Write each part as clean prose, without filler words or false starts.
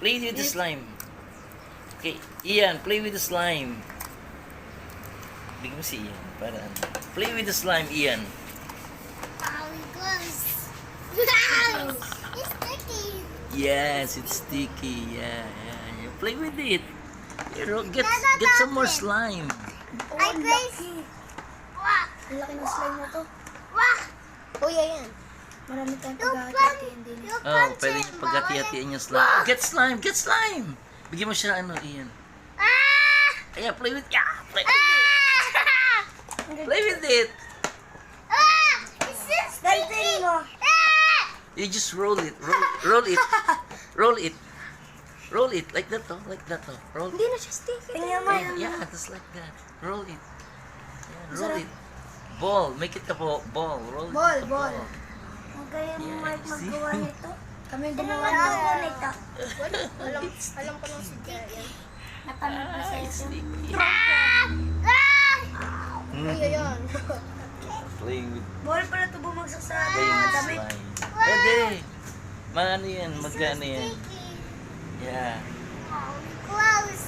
Play with the slime. Okay, Ian, play with the slime. Bigyan mo si Ian. Para ano. Play with the slime, Ian. How it goes. Wow! It's sticky. Yes, it's sticky. Yeah. You play with it. Get some more slime. I place. Wah! Ang laki ng slime na to. Wah! Kuya yan. Marami tayong pagkakatiin din. Oh, pwede niyo paghati-hatiin yung slime. Oh, get slime, get slime. Bigyan mo siya ano, Ian. Ah! Ayan, play with play with it. Play with it. Ah! It's so sticky. Ah! You just roll it. Roll it. Roll it. Roll it like that, oh. Like that, oh. Roll it. Hindi na siya sticky. Tingnan mo. Yeah, just like that. Roll it. Yeah, roll it. Ball. Make it a ball. Roll it. Ball, like a ball. Magayon mo Yeah, Mike see? magawa nito. Kami yung Ano gumawa magawa nito. nito? Alam ko lang si Jaya. Napanood mo sa Ah, ito. sticky. Ah! Kuya yan. Play with Bawal pala ito bumagsak sa play with damit. slime. Pwede. Ano yan? Magkano yan? Sticky. Yeah. Oh, close.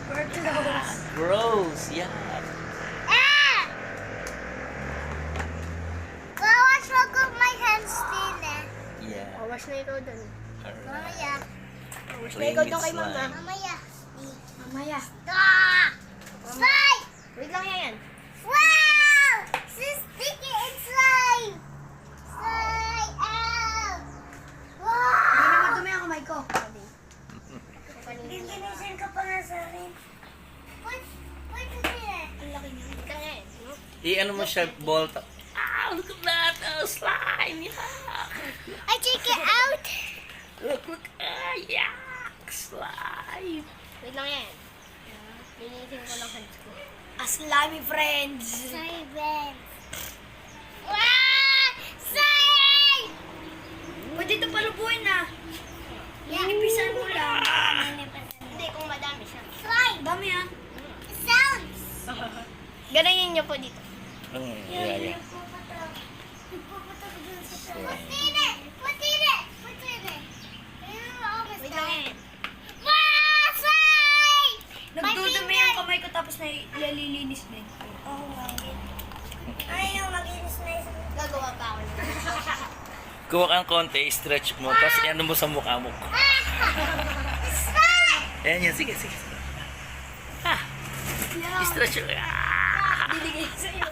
We're close. Gross. Yeah. Ah! Wash ko my hands din eh. Yeah. Wash na ikaw doon. Alright. Mamaya. Wash na Playing ikaw with doon kay mama. slime. Mamaya. Mamaya. Ah! Slime! Wait lang yan. Wow! So sticky and slime! Slime! Ow! Hindi Wow! na madumi ang kamay ko. Giginisin ka pa nga sa akin. Wait a minute. Ang laki niya. Kaya eh. no? I-ano mo siya, ball. Look at that. Oh, slime. Yeah. I take it out. Look. Yuck. Slime. Wait lang yan. Linisin ko lang hands ko. A slimy friends. Slime! Wow! Slime! Pwede ito palubuin na. Linipisan mo lang. Hindi, kung madami siya. Slime! Dami ah. Sounds! Ganun niyo po dito. Yeah. Put in it! Put in it! Put in it! Wait lang yan. Wow! Slime! Nagdudumi ang kamay ko tapos na ilalilinis din. Oh my God. Ayaw mag-inis na isa. Gagawa pa ako. Kuha kang konti, stretch mo, tapos i-ano mo sa mukha mo. Slime! Ayan yan, sige. Ah, stretch mo. Ah. Diligay sa iyo.